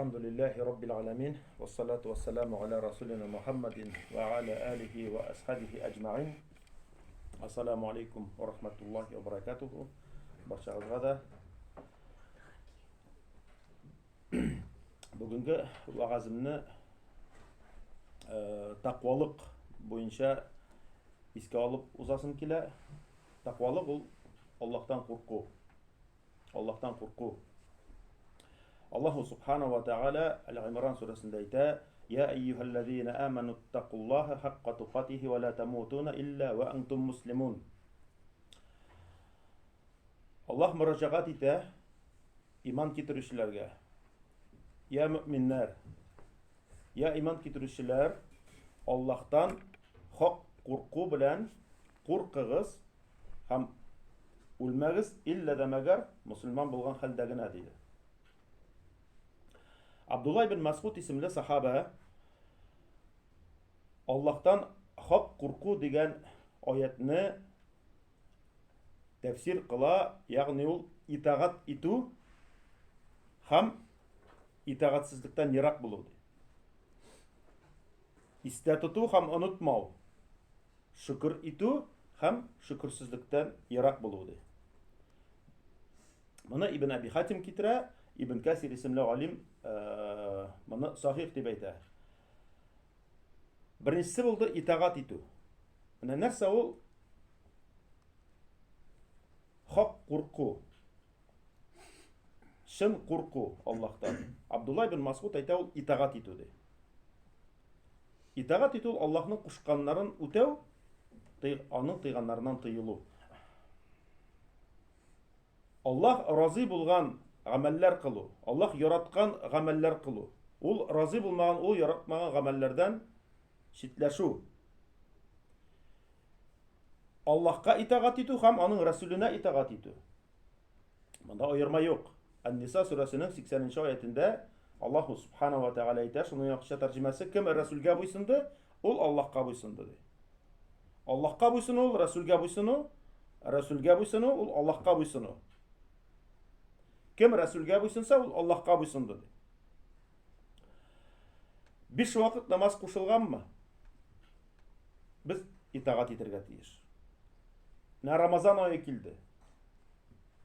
Elhamdülillahi Rabbil alemin. Ve salatu ve selamu ala Resulina Muhammedin ve ala alihi ve ashabihi ecma'in. Assalamu alaikum ve rahmetullahi ve berekatuhu. Barchagızga da bugünkü va'azimni taqvolik boyuncha esga olib uzasım kela. Taqvolik ul Allohdan qo'rquv. Allohdan qo'rquv. Allah subhanahu wa ta'ala Al-İmran suresinde ayta: "Ya eyyuhellezine amenu ittaqullaha hakka tuqatihi ve la tamutuna illa ve entum muslimun." Allah müracaat ite iman keltiruvchilarga: "Ya müminler, ya iman keltiruvchilar, Allohdan haq qo'rquv bilan qo'rqig'iz ham o'lmagiz illa demagar musulmon bo'lgan holdagina" deydi. Abdullah ibn Mas'ud isimli sahaba Allah'tan haq qo'rquv degan oyatni tafsir qila, ya'ni ul itaat etu ham itaatsizlikdan yiroq bo'luv. Esda tutuv ham unutmaw. Shukr etu ham shukrsizlikdan yiroq bo'luv. Mana Ibn Abi Hatim kitira, Ibn Kasir isimli alim mana sahih deb aytadi. Birinchisi bo'ldi itaat etu. Mana narsa u haq qo'rquv. Shin qo'rquv Allohdan. Abdullah ibn Mas'ud aytadi u itaat etu deydi. Itaat etu Allohning qo'shqanlarini o'tav, onun tiyganlarından tıyılu. Allah razı bulgan ameller kılı. Allah yaratkan ameller kılı. Ol razı bulmagan, o yaratmagan amellerden şitleşu. Allah'a itaat etu ham onun Resulüne itaat etu. Bunda ayırma yok. En-Nisa suresinin 80. ayetinde Allah subhanahu wa ta'ala aytar. Şunun yakışa tercümesi: kim Resul'e buysundu, ol Allah'a buysundu. Allah'a buysunu, Resul'e buysunu, Resul'e buysunu, ol Allah'a buysunu. Kim Resul'e buysunsa, ol Allah'a buysundu. Beş vakit namaz kuşulgan mı? Biz itaat etirge tiyir. Ne Ramazan ayı kildi.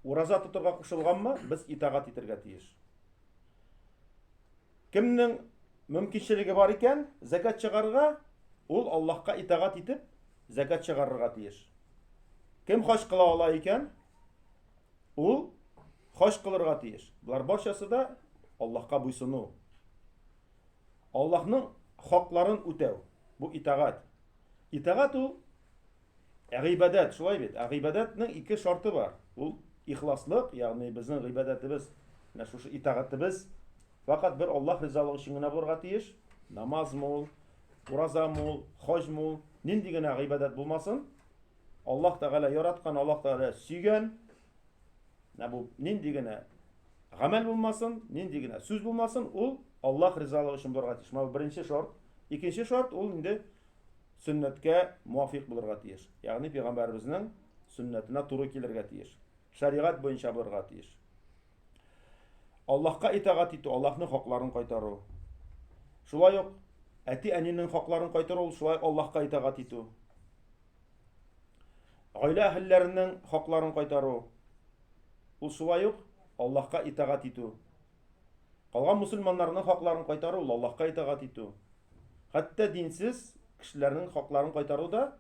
Uraza tuturga kuşulgan mı? Biz itaat etirge tiyir. Kimnin mümkünçiligi var iken zekat çıkarırga, ol Allah'a itaat etip zekat çıkarırga tiyir. Kim hoş kıla ola iken, ol hoş kılırga tiyir. Bular barchası da Allah'a buysunu. Allah'ın hakların ötev. Bu itaat. İtaat o ibadet. Şulay bit. İbadetnin iki şartı var. Ol ihlaslık, yani bizim ibadetimiz, şu itaatimiz fakat bir Allah rızalığı için ne bulurga tiyir? Namaz mol, uraza mol, hac mol, nindigine ibadet bulmasın. Allah Teala yaratkan, Allah Teala süygen, ne bu nindigine amel bulmasın, nindigine söz bulmasın, ol Allah rızalığı için bulurga tiyir. Bu birinci şart. İkinci şart, ol indi sünnetke muvafık bulurga tiyir. Yani Peygamberimizin sünnetine turu kelirge tiyir. Şeriat boyunca bulurga tiyir. Allah'a itaat etu, Allah'ın haklarını kaytarı. Şulay yok, eti aninin haklarını kaytarı, şulay Allah'a itaat etu. Aile ehillerinin haklarını kaytarı. Şulay yok, Allah'a itaat etu. Kalgan Müslümanların haklarını kaytarı, Allah'a itaat etu. Hatta dinsiz kişilerin haklarını kaytarı da,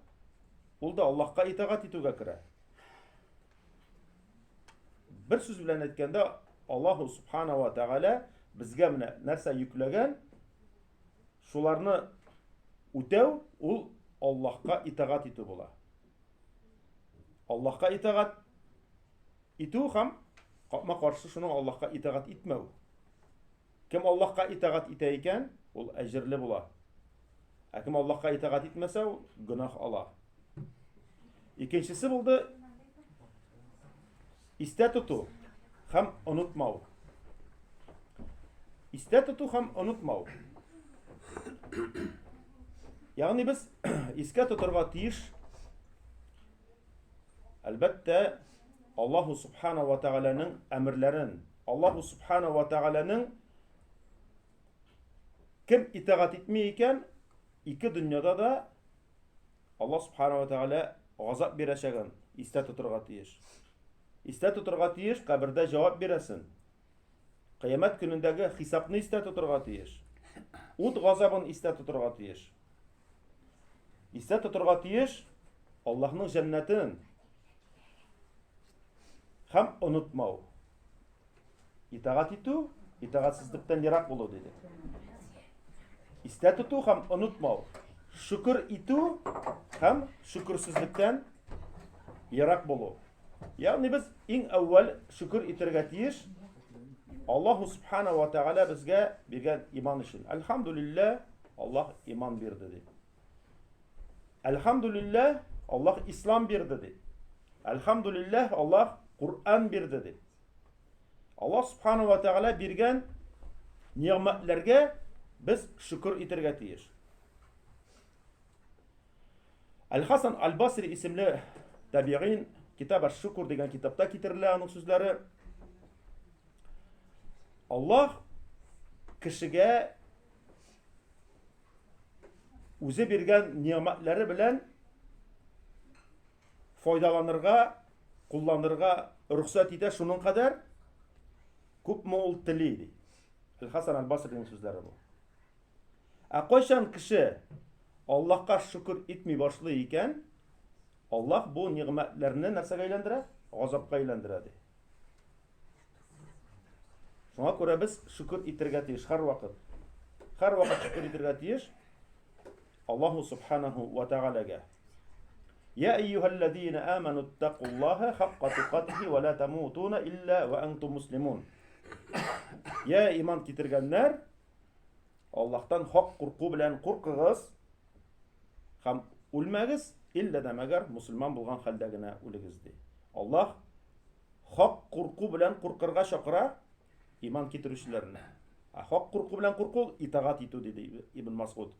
o da Allah'a itaat etuga kire. Bir söz bilen etkende Allah subhanahu wa ta'ala bizge nerse yüklegen şularını ötev, ol Allah'a itaat etu bola. Allah'a itaat etu ham kapma karşı şunu Allah'a itaat etmev. Kim Allah'a itaat eteyken ol ecirli bola. Kim Allah'a itaat etmese günah ala. İkincisi buldu iste tutu ham unutmav. İste tutu ham unutmav. Yani biz iske tuturga tiyiş elbette Allah subhanahu wa ta'ala'nın emirlerin, Allah subhanahu wa ta'ala'nın Kim itaat etmeyken iki dünyada da Allah subhanahu wa ta'ala gazap vereceğin iste tuturga tiyiş. İste tuturga tiyiş, kabirde cevap veresin. Kıyamet günündeki hesapını iste tuturga tiyiş. Ud gazabını iste tuturga tiyiş. İste tuturga tiyiş, Allah'ın cennetin hem unutmau. İtaat etu, itaatsizlikten yirak bulu dedi. İste tutu hem unutmau. Şükür etu hem şükürsüzlükten yirak bulu. Yani biz en evvel şükür etirge tiyiş. Allah subhanahu wa ta'ala bizge bergen iman için. Elhamdülillah Allah iman bir dedi. Elhamdülillah Allah İslam bir dedi. Elhamdülillah Allah Kur'an bir dedi. Allah subhanahu wa ta'ala bergen nimetlerge biz şükür etirge tiyiş. El-Hasan el-Basri isimli tabi'in Kitab-ı Şükür degan kitapta kitirilgan onun sözleri Allah kişiге o'zi bergan ne'matlari bilan foydalanırga, kullanırga ruhsat ete şunun kadar ko'p mo'l tiliydi. El-Hasan el-Basri'nin sözleri bu. Qo'shan kishi Allah'a şükür etmey başlayırken Allah bu nimetlerini narsaga aylantiradi? G'azabga aylantiradi. Şuna göre biz şükür etirge tiyiş her vakit. Her vakit şükür etirge tiyiş. Allah subhanahu ve ta'ala'ga. Ya eyyühellezine amenu ittaqullaha haqqa tuqatihi ve la temutuna illa ve entum muslimun. Ya iman getirgenler Allah'tan hak korku bilen korkıgız. Ham ölmegiz illa da megar Müslüman bulgan haldagina öligizdi. Allah hak korku bilen korkırga şakıra iman getirişlerine. Hak korku bilen korku itaat etu dedi İbn Mas'ud.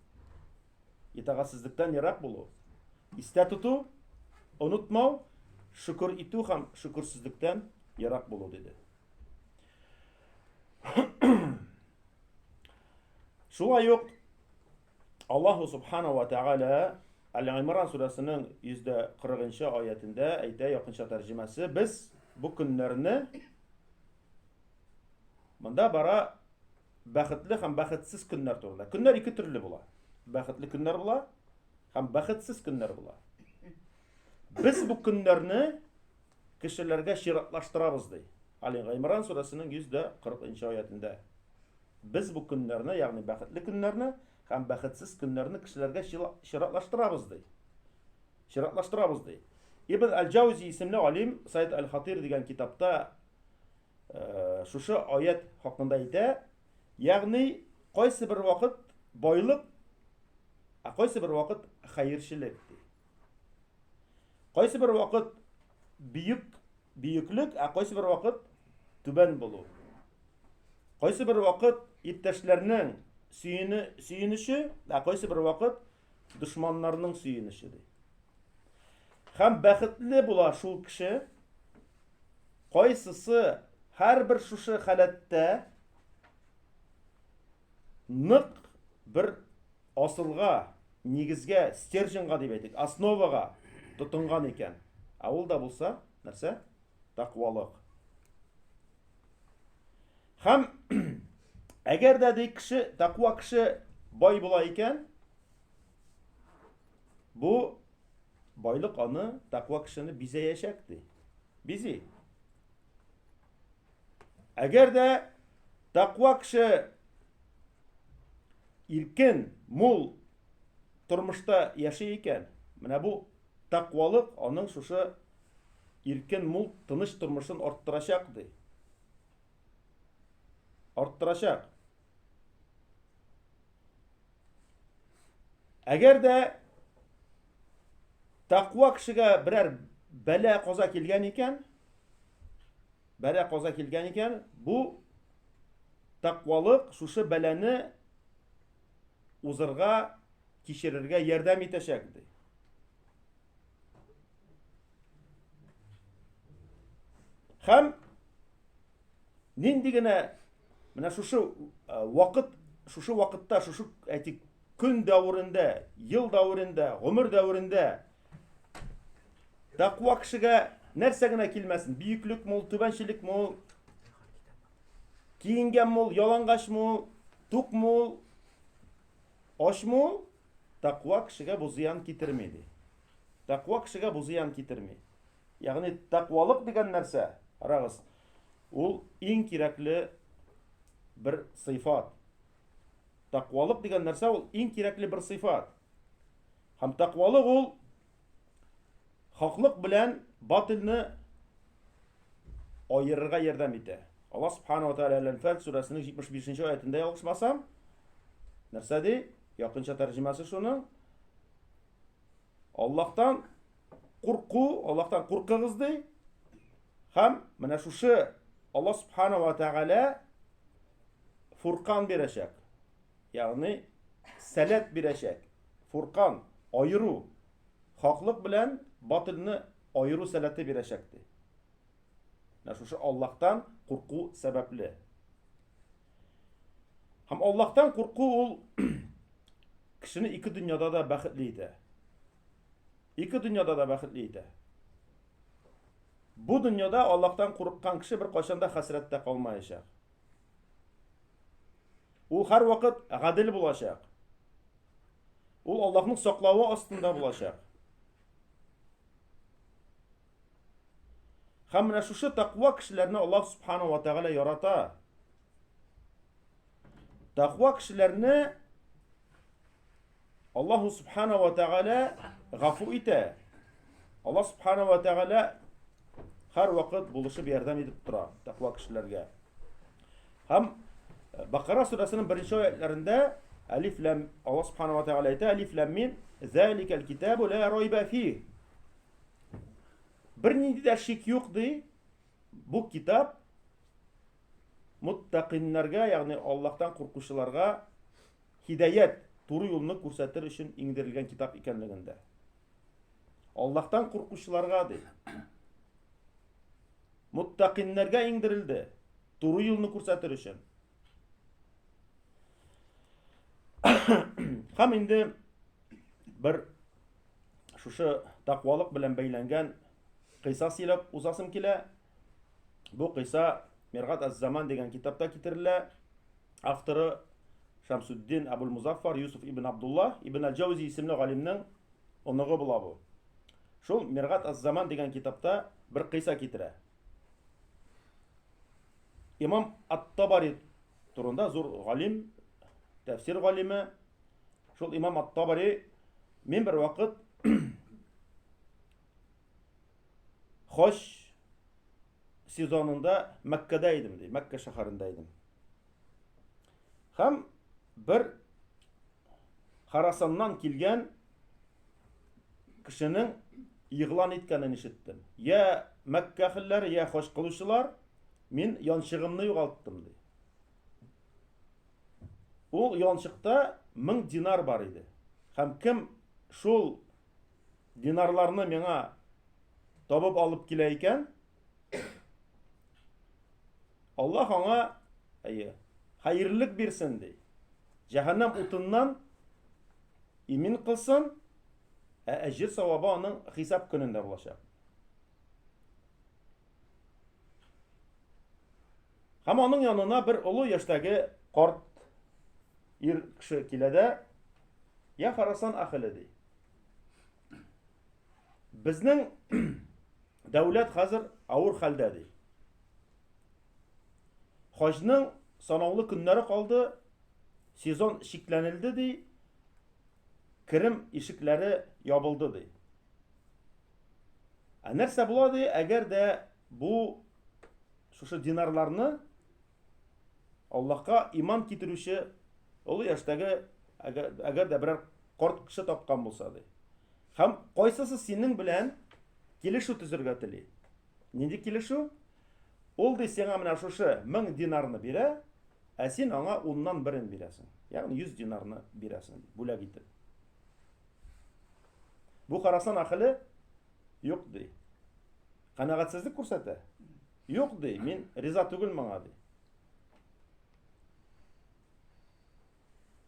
İtaatsizlikten yirak bulu. İste tutu, unutmau, şükür etu ham şükürsüzlükten yirak bulu dedi. Şulay yok Allah subhanahu wa ta'ala Al-İmran suresinin %40. ayetinde ayette yakınca tercümesi biz bu günlerini bunda bara baxtli ham baxtsiz günler turlar. Günler iki türlü bular. Baxtli günler bular ham baxtsiz günler bular. Biz bu günlerini kişilerge şiratlaştırabız dey. Al-İmran suresinin %40. ayetinde biz bu günlerini yani baxtli günlerini hem baxtsiz günlerini kişilerge şiratlaştırabız dey. Şiratlaştırabız dey. İbn el-Cavzi isimli alim Said el-Hatir degan kitapta şuşu ayet hakkında ise yani qaysi bir vakit boylik qaysi bir vakit hayırçılık qaysi bir vakit büyüklük qaysi bir vakit tüben bulu qaysi bir vakit ittişlerinin suyunuşu qaysi bir vakit düşmanlarının suyunuşudur. Hem baxtli bula şu kişi qaysisi her bir şuşu halatda nık bir asılga, negizge, stерженға деп айтайық, основаға тұтынған екен. Ол да болса, нәрсе? Тақуалық. Hem eğer de kişi, takva kişi boy bula ekan, bu boylik anı takva kişini bize yaşaktı. Bizi. Eğer de takva kişi irkin, mul turmuşta yaşayken, mana bu takvalık onun şuşu irkin, mul, tınış turmuşun arttıracaktı. Arttıracak. Eğer de takva kişiye birer bela qaza kelgan ekan, bu takvalık şuşu belani uzırga, kişirirge yardım etecekti. Hem nindigine mana şuşu vakit шушы вакытта, шушы әйтик, көн дәврендә, ел дәврендә, гомер дәврендә тақва кешегә нәрсә генә килмәсен, бөеклек мул, түбәнчелек мул, киенгән мул, ялангач мул, тук мул, аш мул, тақва кешегә бу зыян китерми ди. Тақва кешегә бу зыян китерми. Ягъни тақвалык дигән нәрсә, арагыз, ул иң кирәкле bir sıfat. Takvalık diyen нәрсә ул иң кирәкле bir sıfat. Һәм таквалык ул хаклык белән батылны аерырга ярдәм итә. Аллаһ Субханаһу ва Тааля Әл-Анфал сүрәсенең 75-нче аятында ялгышмасам, нәрсә ди? Якынча тәрҗемәсе шуның. Аллаһтан куркыгыз ди. Һәм менә шушы Аллаһ Субханаһу ва Тааля Furqan birəşək. Yəni sələt birəşək. Furqan, ayırı. Haqlıq bilən batılını ayırı sələti birəşəkdir. Nəşuşu Allah'tan qorqu səbəbli. Həm Allah'tan qorqu ol kişini iki dünyada da bəxtli idi. İki dünyada da bəxtli idi. Bu dünyada Allah'tan qorqqan kişi bir qaşanda həsrətdə qalmayacaq. Ул һәр вакыт гадел булачак. Ул Аллаһның саклавы астында булачак. Һәм менә шушы тақва кешеләрне Аллаһ Субханаһу ва Тааля ярата. Тақва кешеләрне Аллаһ Субханаһу ва Тааля гафу итә. Аллаһ Субханаһу ва Тааля һәр вакыт булышып ярдәм итеп тора тақва кешеләргә. Һәм Бақара сүрәсенең 1-нче аятьләрендә Алиф лам Аллаһ Субханаһу ва Тааля әйтә: Алиф лам мим заликал китабу ла райба фи. Бернинди дә шик юк ди. Бу китап муттақиннарга, ягъни Аллаһтан куркучыларга хидаят, туры юлны күрсәтер өчен иңдерелгән китап икәнлегендә. Аллаһтан куркучыларга ди. Муттақиннарга иңдерелде, туры юлны күрсәтер өчен. Һәм инде bir шушы тақвалык белән бәйләнгән кыйса сөйләп узасым килә. Бу кыйса Миргат аз-Заман дигән китапта китерелә. Авторы Шамсуддин Абул-Музаффар Юсуф ибн Абдулла ибн Аль-Джаузи исемле галимнең оныгы була бу. Шул Миргат аз-Заман дигән китапта bir кыйса китерә. Имам Ат-Табари турында зур галим, тәфсир галиме. Шул имам Ат-Табари мен bir вакыт Хош сезонында Мәккәдә идем ди, Мәккә шәһәрендә идем. Һәм bir Харасаннан килгән кешенең игълан иткәнен ишеттем. Я Мәккәхилләр, я хош кылучылар, мин янчыгымны югалттым ди. Ул янчыкта 1000 динар бар иде. Һәм кем шул динарларны миңа табып алып килә икән, Аллаһ аңа хәерлек бирсен ди. Җәһәннәм утыннан имин кылсын, әҗир савабы аның хисап көнендә булачак. Һәм аның янына bir олы яшьтәге карт ир кеше килә дә, я Харасан ахиле ди. Безнең дәүләт хәзер авыр хәлдә ди. Хаҗның санаулы көннәре калды, сезон шикләнелде ди, керем ишекләре ябылды ди. Нәрсә була ди, әгәр дә бу шушы динарларны Аллаһка иман китерүче олы яшьтәге әгәр дә берәр карт кеше тапкан булса ди. Һәм кайсысы синең белән килешү төзергә тели? Нинди килешү? Ул ди сиңа менә шушы 1000 динарны бирә, ә син аңа 10ннан 1-ен бирәсең. Ягъни 100 динарны бирәсең, бүләк итеп. Бу Харасан ахиле юк ди. Канагатсызлык күрсәтә. Юк ди, мин риза түгел моңа ди.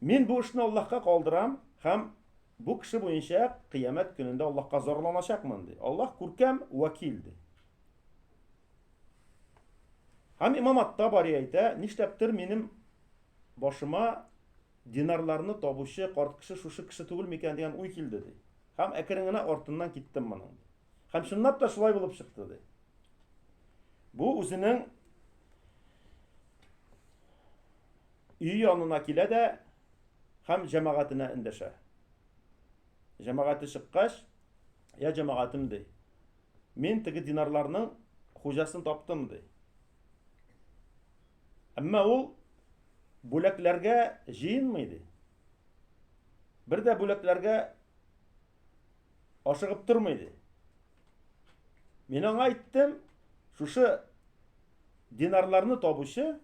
Мин бу эшне Аллаһка калдырам һәм бу кеше буенча кыямәт көнендә Аллаһка зарланачакмын ди. Аллаһ күркәм вәкил ди. Һәм Имам ат-Табари әйтә, нишләптер минем башыма динарларны табучы карт кеше шушы кеше түгел микән дигән уй килде ди. Һәм әкрен генә артыннан киттем моның. Һәм чынлап та шулай булып чыкты ди. Бу үзенең өй янына килә дә һәм җәмәгатенә эндәшә. Җәмәгате чыккач, я җәмәгатем ди. Мин теге динарларның хуҗасын таптым ди. Әмма ул бүләкләргә җыенмый ди. Бер дә бүләкләргә ашыгып тормый ди. Мин аңа әйттем, шушы динарларны табучы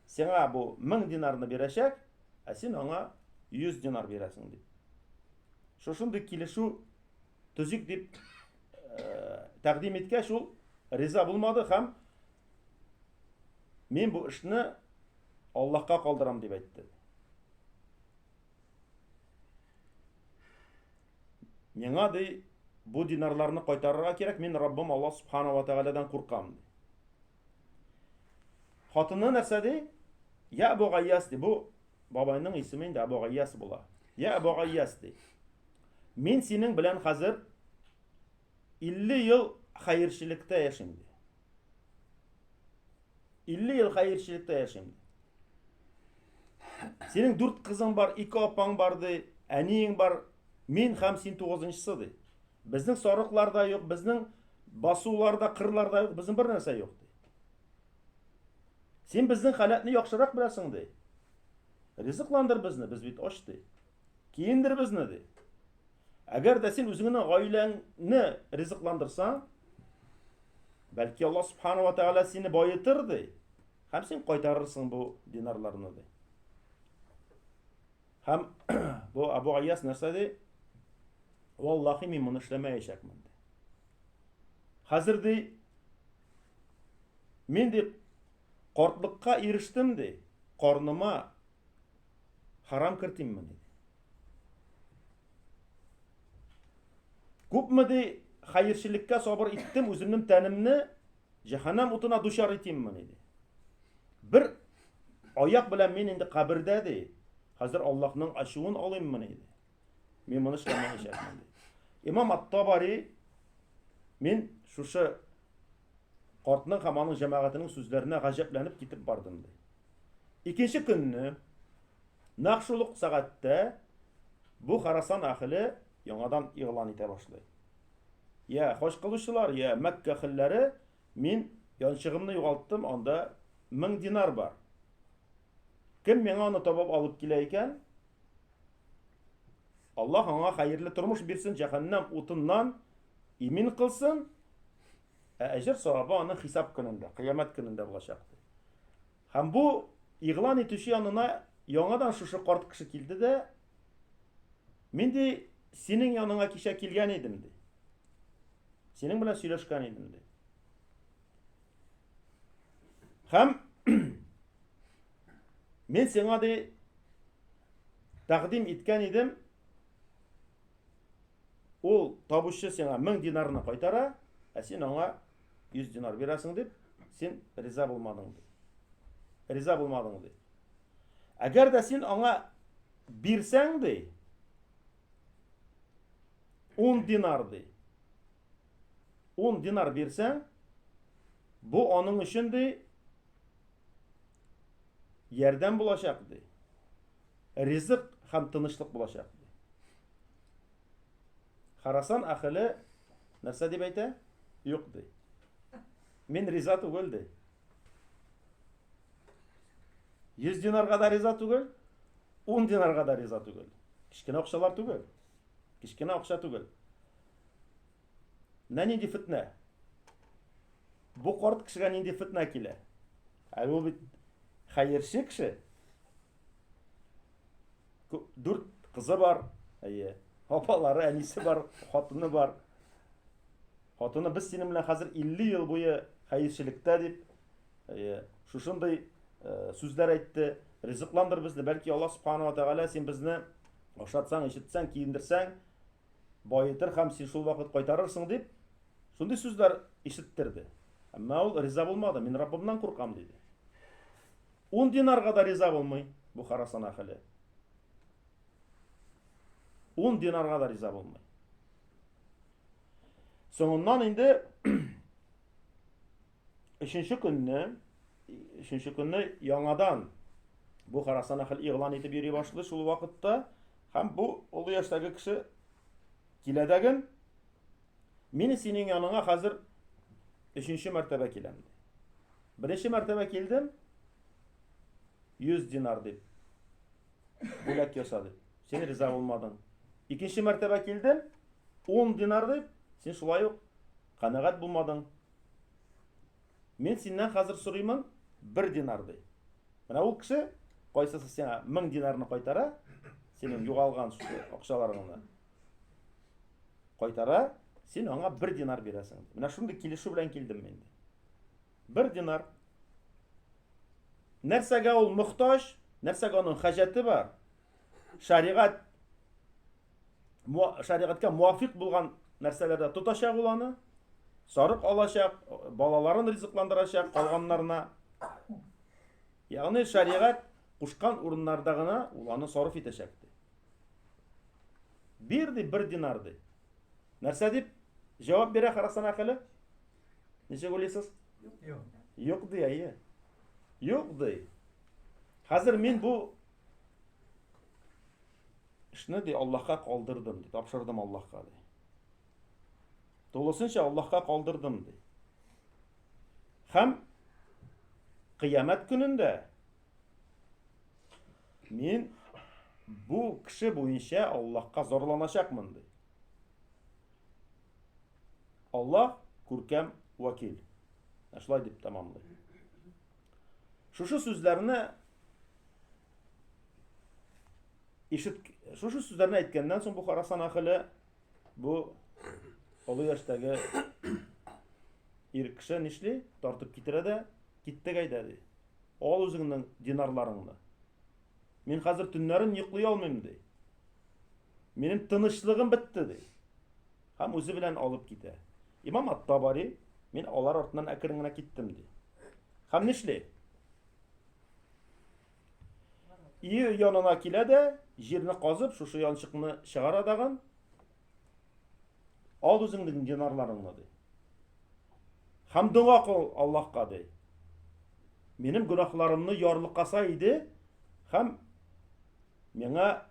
сиңа бу 1000 динарны бирәчәк, ә син аңа 100 динар бирәсең дип. Шушындый килешү төзик дип тәкъдим иткәч, ул риза булмады һәм мин бу эшне Аллаһка калдырам дип әйтте. Миңа ди бу динарларны кайтарырга кирәк, мин Раббым Аллаһ Субхана ва Тааладан куркам ди. Хатыны нәрсә ди? Я Абу Гайяс ди. Бу бабайның исеме инде Абу Гайяс була. Я Абу Гайяс ди. Мин синең белән хәзер 50 ел хәерчелектә яшим ди. 50 ел хәерчелектә яшим ди. Синең 4 кызың бар, 2 апаң бар ди, әниең бар, мин һәм син 9-нчысы ди. Безнең сарыкларда юк, безнең басуларда, кырларда юк, безнең бер нәрсә юк ди. Син безнең халатны яхшырак беләсең ди. Ризыкландыр безне, без бит ач ди. Киендер безне ди. Әгәр дә син үзеңнең гаиләңне ризыкландырсаң, бәлки Аллаһ Субхана ва Тааля сине байытыр ди. Һәм син кайтарырсың бу динарларны ди. Һәм бу Абу Гайяс нәрсә ди? Валлаһи мин моны эшләмәячәкмен ди. Хәзер ди мин ди картлыкка ирештем ди. Карныма харам кертимме ди. Күпме ди хәерчелеккә сабыр иттем, үземнең тәнемне җәһәннәм утына дучар итимме ди. Бер аяк белән мин инде кабердә ди. Хәзер Аллаһның ачуын алыйммы ди. Мин моны эшләмәячәкмен ди. Имам ат-Табари мин шушы картның һәм аның җәмәгатенең сүзләренә гаҗәпләнеп китеп бардым ди. Икенче көнне нәкъ шул ук сәгатьтә бу Харасан әһле яңадан игълан итә башлый. Я хош кылучылар, я Мәккә әһелләре, мин янчыгымны югалттым, анда 1000 динар бар. Кем миңа аны табып алып килә икән? Аллаһ аңа хәерле тормыш бирсен, җәһәннәм утыннан имин кылсын. Әҗр савабы аны хисап көнендә, кыямәт көнендә булачак. Һәм бу игълан итүче янына яңадан шушы карт кеше килде дә, мин ди синең яныңа кичә килгән идем ди. Синең белән сөйләшкән идем ди. Һәм мин сиңа ди тәкъдим иткән идем, ул табучы сиңа 1000 динарны кайтара, ә син аңа 100 динар бирәсең дип, син риза булмадың ди. Риза булмадың ди. Әгәр дә син аңа бирсәң ди, 10 динар ди. 10 динар бирсәң, бу аның өчен ди ярдәм булачак ди. Ризык һәм тынычлык булачак ди. Харасан әһле нәрсә дип әйтә? Юк ди. Мин риза түгел ди. 100 динарга да риза түгел, 10 динарга да риза түгел. Кичкенә акчалар түгел. Кичкенә акча түгел. Нинди фитнә? Бу карт кешегә нинди фитнә килә? Ул бит хәерче кеше. 4 кызы бар, апалары, әнисе бар, хатыны бар. Хатыны без синең белән хәзер 50 ел буе хәерчелектә дип, шушындый сүзләр әйтте. Ризыкландыр безне. Бәлки Аллаһ Субхану ва Тәгалә син безне ашатсаң, ишетсәң, киендерсәң, байытыр һәм син шул вакыт кайтарырсың дип, шундый сүзләр ишеттерде. Әмма ул риза булмады. Мин Раббымнан куркам диде. 10 динарга да риза булмый бу Харасан ахиле. 10 динарга да риза булмый. Соңыннан инде Üçüncü kөнне яңадан бу Харасан ахил игълан итеп йөри башлады шул вакытта, һәм бу олы яшьтәге кеше киләдәген мин синең яныңа хәзер 3нче мәртәбә киләм. Беренче мәртәбә килдем 100 динар дип. Бүләк ясады. Син риза булмадың. Икенче мәртәбә килдем 10 динар дип. Син шулай ук канәгать булмадың. Мен синнән хәзер сорыймын 1 динар ди. Менә ул кеше кайсысы сиңа 1000 динарны кайтара, синең югалган акчаларыңны кайтара, син аңа 1 динар бирәсең. Менә шундый килешү белән килдем мин. 1 динар. Нәрсәгә ул мохтаҗ, нәрсәгә аның хаҗәте бар? Шәригатькә муафик булган нәрсәләрдә тотачак ул аны, сарык алачак, балаларын ризыкландырачак, калганнарына. Ягъни шәригат кушкан урыннарда гына ул аны сарыф итәчәк. Бирди 1 динар ди. Нәрсә дип җавап бирә Харасан ахиле? Ничек уйлыйсыз? Юк ди, әйе. Юк ди. Хәзер мин бу эшне ди Аллаһка калдырдым ди, тапшырдым Аллаһка ди. Тулысынча Аллаһка калдырдым ди. Һәм кыямәт көнендә мин бу кеше буенча Аллаһка зарланачакмын ди. Аллаһ күркәм вакил. Шулай дип тамамлый. Шушы сүзләрне әйткәннән соң бу Харасан ахиле бу олы яшьтәге ир кеше нишли тартып китерә дә киттек әйдә ди. Ал үзеңнең динарларыңны. Мин хәзер төннәрен йоклый алмыйм ди. Минем тынычлыгым бетте ди. Һәм үзе белән алып китә. Имам ат-Табари мин алар артыннан әкрен генә киттем ди. Һәм нишли? Ие янына килә дә, җирне казып, шушы янчыкны чыгара даган. Ал үзеңнең динарларыңны ди. Һәм дуа кыл Аллаһка ди. Минем гөнаһларымны ярлыкаса иде, һәм миңа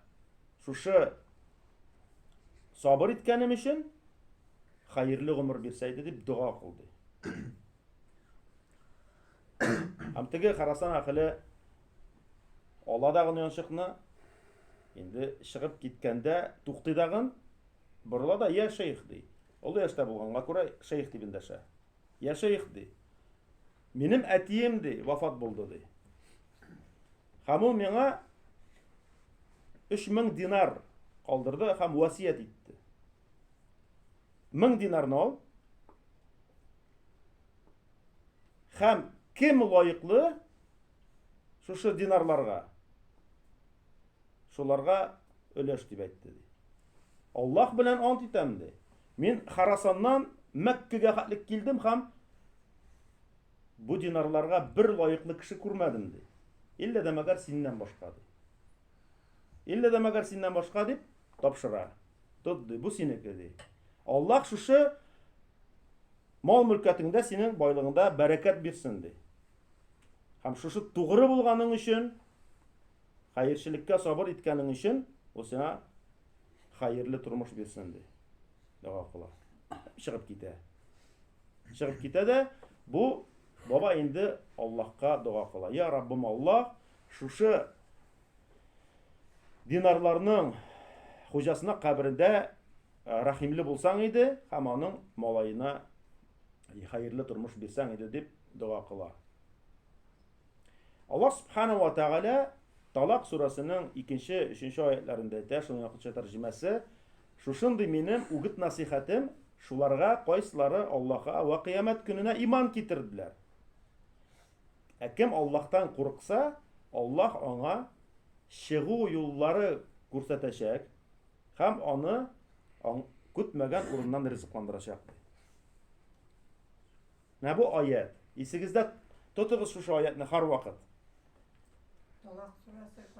шушы сабыр иткәнем өчен хайырлы гомер бирсә иде дип дуа кылды. Һәм теге Харасан ахиле аладагы янчыкны инде чыгып киткәндә туктыдагын борыла да я шейх ди. Ул яшьтә булганга күрә шейх дип эндәшә. Я шейх ди. Минем әтием ди, вафат булды ди. Һәм ул миңа 3000 динар калдырды һәм васият итте. 1000 динарны ал. Һәм кем лаеклы шушы динарларга? Шуларга өлеш дип әйтте ди. Аллаһ белән ант итәм ди. Мин Харасаннан Мәккәгә хәтлек килдем һәм бу динарларга бер лаеклы кеше күрмәдем ди. Иллә дә мәгәр синнән башка ди. Иллә дә мәгәр синнән башка дип тапшыра. Тот ди, бу синеке ди. Аллаһ шушы мал-мөлкәтеңдә синең байлыгыңда бәрәкәт бирсен ди. Һәм шушы тугры булганың өчен, хәерчелеккә сабыр иткәнең өчен, ул сиңа хәерле тормыш бирсен ди. Дуа кыла. Чыгып китә. Чыгып китә дә бу баба инде Аллаһка дуа кыла. Я Раббым Аллаһ, шушы динарларның хуҗасына кабрендә рахимле булсаң иде, һәм аның малайына хәерле тормыш бирсәң иде дип дуа кыла. Аллаһ Субхану ва Тәгалә Талак сурасының 2-3 аятларында әйтә, шуның якынча тәрҗемәсе, шушындый минем үгет насихатым шуларга кайсылары Аллаһка ва кыямәт көненә иман китерделәр. Кем Аллаһтан курыкса, Аллаһ аңа чыгу юллары күрсәтәчәк һәм аны көтмәгән урыннан ризыкландырачак. Менә бу аят. Исегездә тотыгыз шушы аятны һәрвакыт.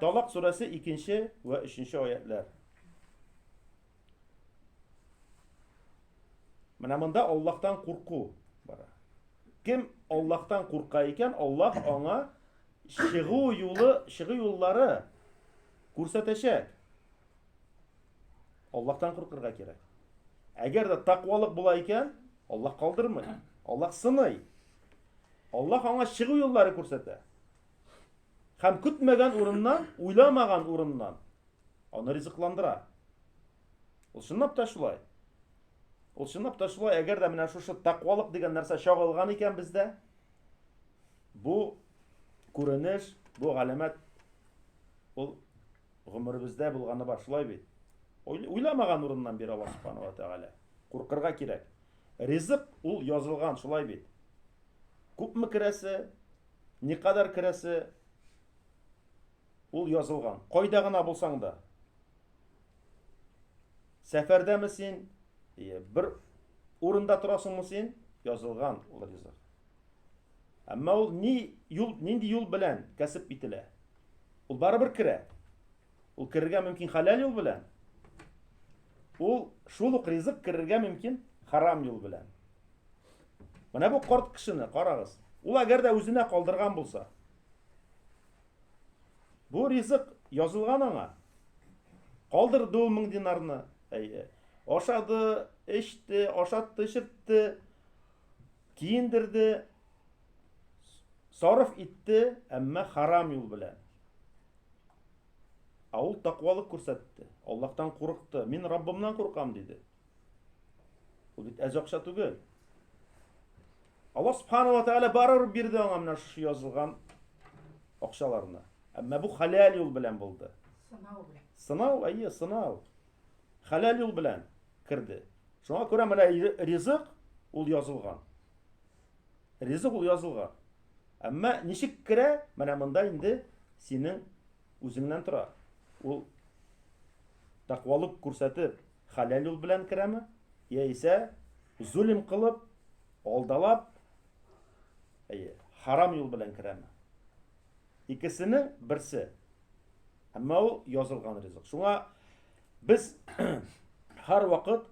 Талак сурәсе 2 вә 3 аятлар. Менә монда Аллаһтан курку бара. Кем Аллаһтан курка икән, Аллаһ аңа чыгу юллары күрсәтәчәк. Аллаһтан куркырга кирәк. Әгәр дә тақвалык була икән, Аллаһ калдырмый. Аллаһ сыный. Аллаһ аңа чыгу юллары күрсәтә. Һәм көтмәгән урыннан, уйламаган урыннан аны ризыкландыра. Ул чынлап та шулай. Әгәр дә менә шушы тақвалык дигән нәрсә чагылган икән бездә, бу күренеш, бу галәмәт ул гомеребездә булганы бар, шулай бит. Уйламаган урыннан бир Аллаһ Субханаһу ва Тәгалә. Куркырга кирәк. Ризык ул язылган, шулай бит. Күпме керәсе, никадәр керәсе ул язылган. Кайда гына булсаң да. Сәфәрдәме син, bir урында торасыңмы син, язылган ул ризык. Әмма ул нинди юл белән кәсеп ителә? Ул барыбер керә. Ул керергә мөмкин халал юл белән. Ул шул ук ризык керергә мөмкин харам юл белән. Менә бу карт кешене карагыз. Ул әгәр дә үзенә калдырган булса, бу ризык язылган аңа. Калдырды ул 1000 динарны. Ашады, эчте, ашатты, эчертте, киендерде, сарыф итте, әмма харам юл белән. Ул тақвалык күрсәтте. Аллаһтан курыкты. Мин Раббымнан куркам диде. Ул бит әз акча түгел. Аллаһ Субханаһу ва Тәгалә барыр бирде аңа менә шушы язылган акчаларны. Әмма бу халал юл белән булды. Сынау. Халал юл белән кирде. Шуңа күрә менә ризык ул язылган. Әмма ничек керә? Менә монда инде синең үзеңнән тора. Ул тақвалык күрсәтеп халал юл белән керәме? Яисә zulm кылып, алдалап, харам юл белән керәме? Икесенең берсе. Әмма ул язылган ризык. Шуңа без һәр вакыт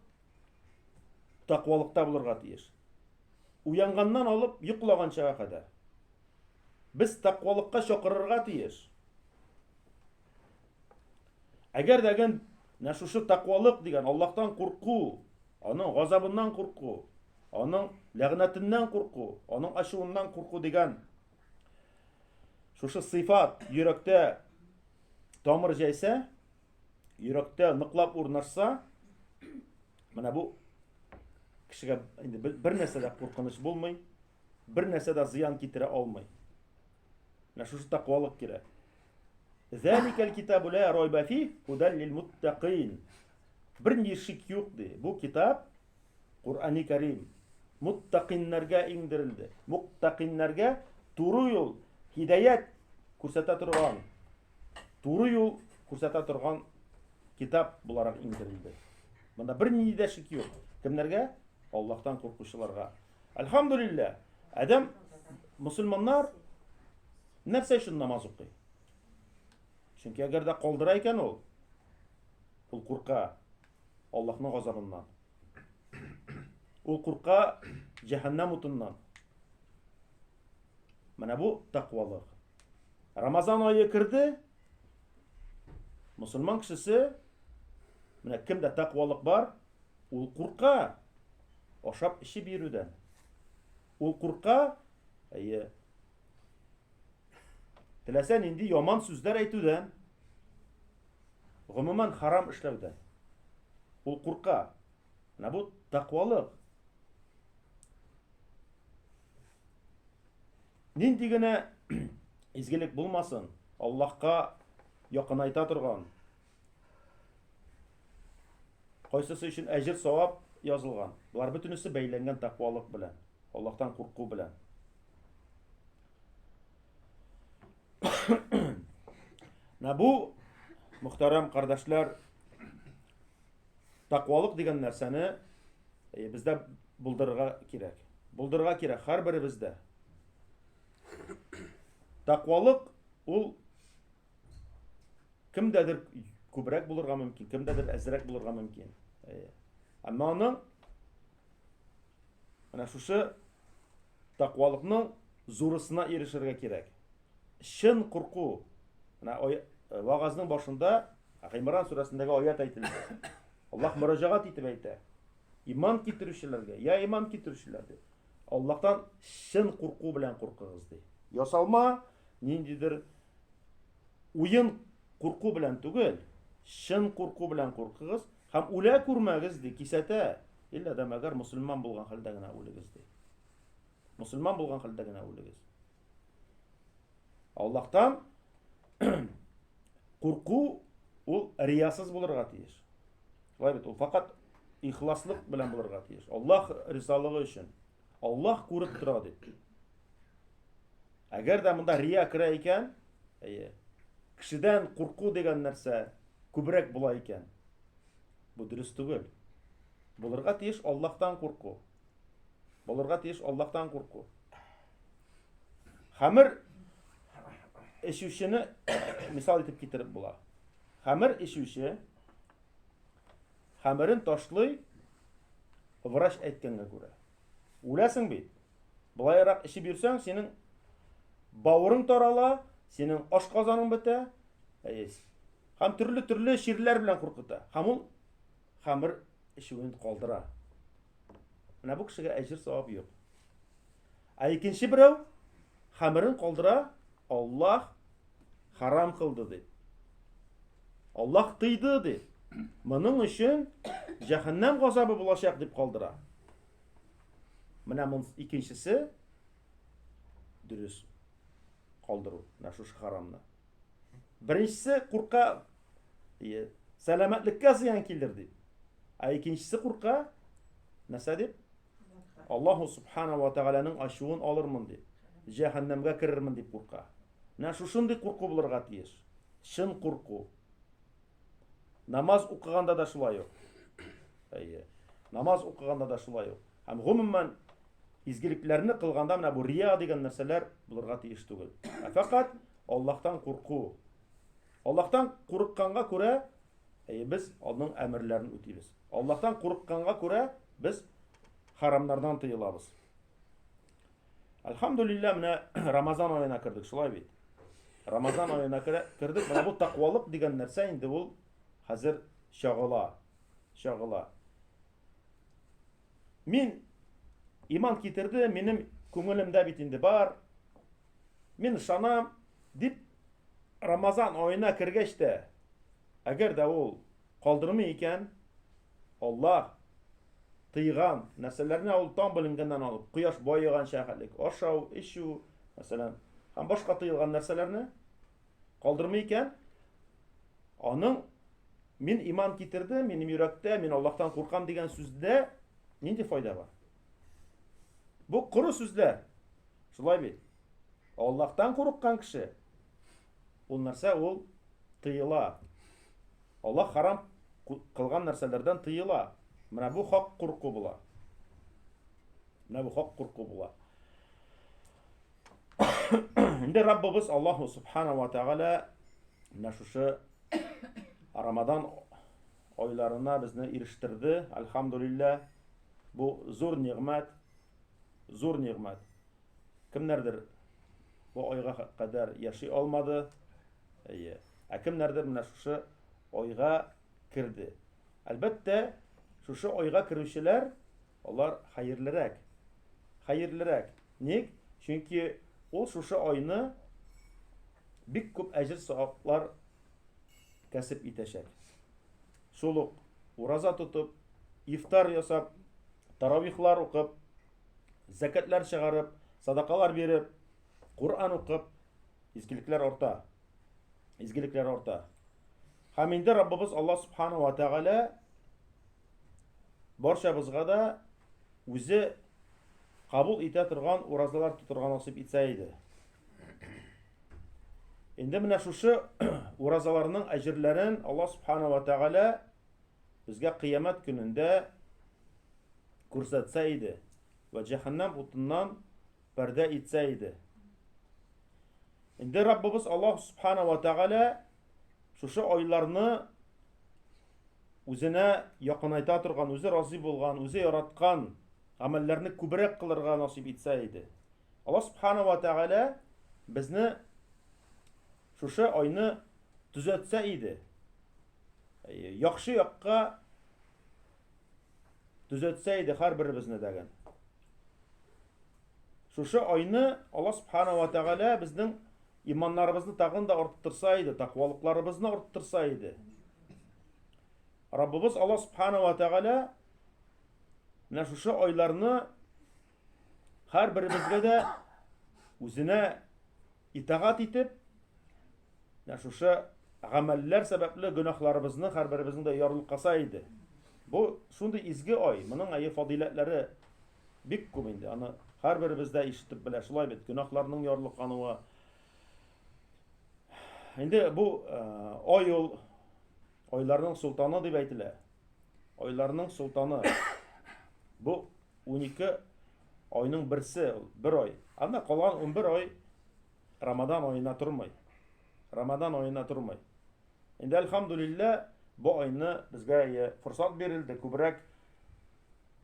тақвалыкта булырга тиеш. Уянганнан алып йоклаганчага кадәр. Без тақвалыкка чакырырга тиеш. Әгәр дәген шушы тақвалык дигән Аллаһтан курку, аның газабыннан курку, аның ләгънәтеннән курку, аның ачуыннан курку дигән шушы сыйфат йөрәктә тамыр җәйсә, йөрәктә ныклап урнашса, менә бу кешегә инде бер нәрсә дә куркыныч булмый, бер нәрсә дә зыян китерә алмый. Менә шушы тақвалык кирәк. Зәликәл китабу ла райба фи худан лил муттақин. Бер ни шик юк ди. Бу китап Кур'ан-ы Карим муттақиннәргә иңдерелде. Муттақиннәргә туры юл, хидаят күрсәтә торган китап буларак иңдерелде. Монда бер ни дә шик юк. Кемнәргә? Аллаһтан куркучыларга. Әлхәмдүлилләh. Адам мусламаннар нәрсә өчен намаз укый? Чөнки әгәр дә калдыра икән ул курка Аллаһның газабыннан. Ул курка җәһәннәм утыннан. Менә бу тақвалык. Рамазан айы кирде. Мусламан кешесе, менә кемдә тақвалык бар, ул курка ашап ичеп йөрүдән. Ул курка, теләсә нинди яман сүзләр әйтүдән, гомумән харам эшләүдән. Ул курка. Менә бу тақвалык. Нинди генә изгелек булмасын, Аллаһка якынайта торган. Кайсысы өчен әҗр савап язылган. Булар бөтенесе бәйләнгән тақвалык белән, Аллаһтан курку белән. Bu muhterem kardeşler, takvalık degen narsani bizde bulдырырга кирәк. Булдырырга кирәк һәр беребездә. Takvalık ул кемдәдер күбрәк булырга мөмкин, кемдәдер әзрәк булырга мөмкин. Әмма аның менә шушы takvalыкның зурысына ирешергә кирәк. Шын курку. Менә вагазның башында Гимран сүрәсендәге аят әйтелә. Аллаһ мөрәҗәгать итеп әйтә. Иман китерүчеләргә, я иман китерүчеләр ди. Аллаһтан шын курку белән куркыгыз ди. Ясалма ниндидер уен курку белән түгел, шын курку белән куркыгыз һәм үлә күрмәгез ди, кисәтә. Илля да мәгәр мусульман булган хәлдә генә үлегез ди. Мусульман булган хәлдә генә үлегез. Аллаһтан курку ул риясыз булырга тиеш. Шулай бит, ул фақат ихласлык белән булырга тиеш. Аллаһ ризалыгы өчен. Аллаһ күреп тора ди. Әгәр дә монда рия керә икән, кешедән курку дигән нәрсә күбрәк була икән. Бу дөрес түгел. Булырга тиеш Аллаһтан курку. Булырга тиеш Аллаһтан курку. Хәмер эчүчене мисал итеп китереп була. Хәмер эчүче хәмерен ташлый врач әйткәнгә күрә. Үләсең бит. Булайрак эчеп йөрсәң, синең бавырың тарала, синең ашказаның бетә. Һәм төрле ширләр белән куркыта. Һәм ул хәмер эчүен калдыра. Менә бу кешегә әҗер савап юк. Икенче берәү хәмерен калдыра, Аллаһ харам кылды ди. Аллаһ тыйды ди. Моның өчен җәһәннәм газабы булачак дип калдыра. Менә моның икенчесе дөрес калдыру, менә шушы харамны. Беренчесе курка, сәламәтлеккә зыян килдер дип. Икенчесе курка, нәрсә дип? Аллаһ субхана ва тааляның ачуын алырмын дип. Җәһәннәмгә керермен дип курка. Менә шушындый курку булырга тиеш. Шын курку. Намаз укыганда да шулай ук. Намаз укыганда да шулай ук. Һәм гомумән изгелекләрне кылганда менә бу рия дигән нәрсәләр булырга тиеш түгел. Фақат Аллаһтан курку. Аллаһтан курыкканга күрә без аның әмерләрен үтибез. Аллаһтан курыкканга күрә без харамнардан тыелабыз. Алхамдулилlah, менә Рамазан аена кирдек, шулай бит. Рамазан аена кирдек. Менә бу таквалык дигән нәрсә инде ул хәзер шагыла. Мин иман китерде, минем күңелемдә бит инде бар. Мин ышанам дип Рамазан аена кергәч тә, әгәр дә ул калдырмый икән, Аллаһ тыйган нәрсәләрне ул тан беленгәннән алып, кояш байыган шәһәрлек, ашау, ишү, мәсәлән, һәм башка тыйылган нәрсәләрне калдырмый икән, аның мин иман китерде, минем йөрәктә, мин Аллаһтан куркам дигән сүздә нинди файда бар? Бу куры сүзләр. Шулай бит. Аллаһтан курыккан кеше ул нәрсә ул тыйыла. Аллаһ харам кылган нәрсәләрдән тыйыла. Менә бу хак курку була. Инде Раббыбыз Аллаһ субхана ва тааля менә шушы Рамадан айларына безне ирештирде. Алхамдулилlah. Бу зур нигъмәт. Кемнәрдер бу айга кадәр яши алмады. Кемнәрдер менә шушы айга кирде. Әлбәттә, шушы айга кирүчеләр, алар хәерлерәк. Ник? Чөнки ул шушы айны бик күп әҗер саваплар кәсеп итәчәк. Шул ук ураза тотып, ифтар ясап, таравихлар укып, закатлар чыгарып, садакалар биреп, Кур'ан укып, изгелекләр арта. Һәм инде Раббыбыз Аллаһ субхана ва тааля барчабызга да үзе кабул итә торган уразалар тутырга насыйп итсә иде. Инде менә шушы уразаларның әҗерләрен Аллаһ Субхана ва Тәгалә безгә кыямәт көнендә күрсәтсә иде ва җәһәннәм утыннан пәрдә итсә иде. Инде Раббыбыз Аллаһ Субхана ва Тәгалә шушы айларны үзенә якынайта торган, үзе разый булган, үзе яраткан гамәлләрне күбрәк кылырга насыйп итсә иде. Аллаһ Субхана ва Тәгалә безне шушы айны төзәтсә иде. Яхшы якка төзәтсә иде һәрберебезне дигән. Шушы айны Аллаһ Субхана ва Тәгалә безнең иманнарыбызны тагын да арттырса иде, тақвалыкларыбызны арттырса иде. Раббыбыз Аллаһ Субхана ва Тәгалә менә шушы айларны һәрберебезгә дә үзенә итагать итеп, менә шушы гамәлләр сәбәпле гөнаһларыбызны һәрберебезнең дә ярылкаса иде. Бу шундый изге ай, моның ае фадиләтләре бик күп инде. Аны һәрберебез дә ишетеп белә, шулай бит, гөнаһларның ярылкануы. Инде бу ай ул айларның султаны дип әйтелә. Айларның султаны. Бу 12 айның берсе, бер ай. Анда калган 11 ай Рамадан айына тормый. Рамадан айына тормый. Инде әлхәмдүлилләh бу айны безгә форсат бирелде күбрәк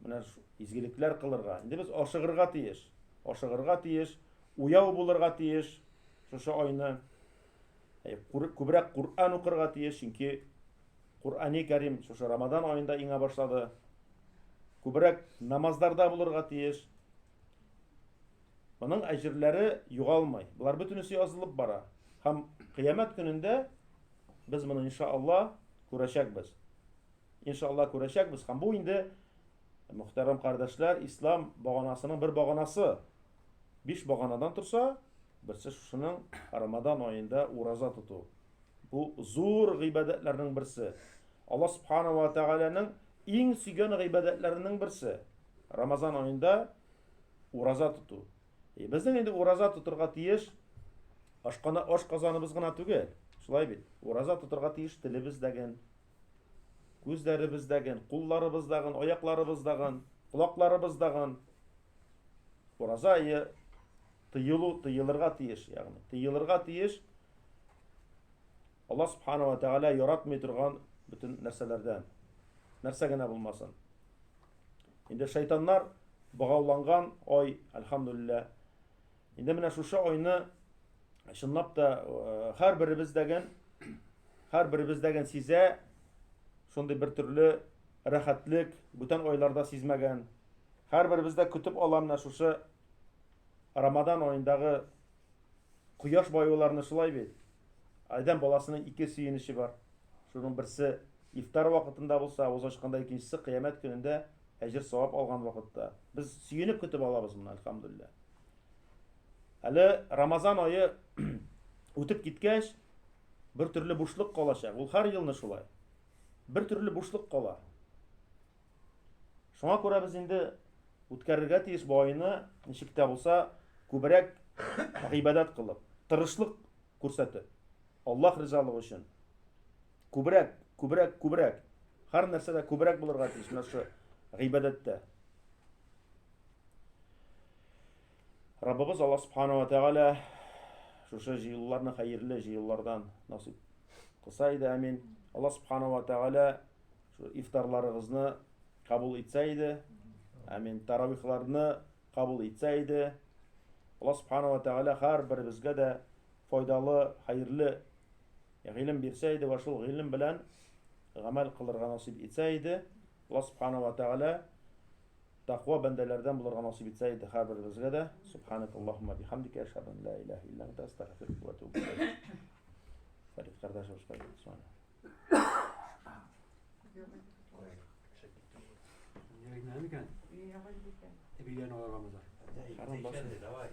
менә изгелекләр кылырга. Инде без ашыгырга тиеш. Ашыгырга тиеш, уяу булырга тиеш шушы айны. Күбрәк Кур'ан укырга тиеш, чөнки Кур'ани Кәрим шушы Рамадан айында иңә башлады. Күбрәк намазларда булырга тиеш. Моның әҗерләре югалмый. Булар бөтенесе язылып бара. Һәм кыямәт көнендә без моны иншааллах күрәчәкбез. Иншааллах күрәчәкбез. Һәм бу инде мөхтәрәм кардәшләр, ислам баганасының бер баганасы. 5 баганадан торса, берсе шушының Рамадан айында ураза тоту. Бу зур гыйбадәтләрнең берсе. Аллаһ Субхана ва Тәгаләнең иң сөйгән гыйбадәтләренең берсе. Рамазан айында ураза тоту. Безнең инде ураза тотырга тиеш ашказаныбыз гына түгел. Шулай бит. Ураза тотырга тиеш телебездәген, күзләребездәген, кулларыбыздагын, аякларыбыздагын, кулакларыбыздагын. Ураза тыелырга тиеш, ягъни тыелырга тиеш. Аллаһ Субхана ва Тәгалә яратмый торган bütün нәрсәләрдән. Нәрсә генә булмасын. Инде шайтаннар багауланган ай, әлхәмдүлилләh. Инде менә шушы айны чынлап та һәрберебездәген сизә, шундый бер төрле рәхәтлек бүтән айларда сизмәгән. Һәрберебездә көтеп ала менә шушы Рамадан айындагы кояш баюларны, шулай бит. Айдан баласының 2 сөенеше бар. Шуның берсе ифтар вакытында булса, уза чыкканда, икенчесе кыямәт көнендә әҗер савап алган вакытта. Без сөенеп көтеп алабыз моны, әлхәмдүлилләh. Әле Рамазан айы үтеп киткәч, бер төрле бушлык калачак. Ул һәр елны шулай. Бер төрле бушлык кала. Шуңа күрә без инде үткәрергә тиеш бу айны, ничек тә булса, күбрәк гыйбадат кылып, тырышлык күрсәтеп, Аллаһ ризалыгы өчен. Күбрәк. Һәр нәрсәдә күбрәк булырга тиеш менә шу гыйбадәттә. Раббыбыз Аллаһ Субхана ва Тәгалә шушы җыелуларны хәерле җыелулардан насыйп кылса иде, амин. Аллаһ Субхана ва Тәгалә шу ифтарларыгызны кабул итсә иде, амин. Таравихларны кабул итсә иде. Аллаһ Субхана ва Тәгалә һәрберебезгә дә файдалы, хәерле гыйлем бирсә иде ва шул гыйлем белән гамәл кылырга насыйп итсә иде. Аллаһ Субхана ва Тәгалә тақва бәндәләрдән булырга насыйп итсә иде һәрберебезгә дә. Субханакаллаһумма бихамдика, ашһаду ан ла илаха илля анта, астагфирука ва атубу илейк. Фәрит кардәш, hoş geldin. Давай.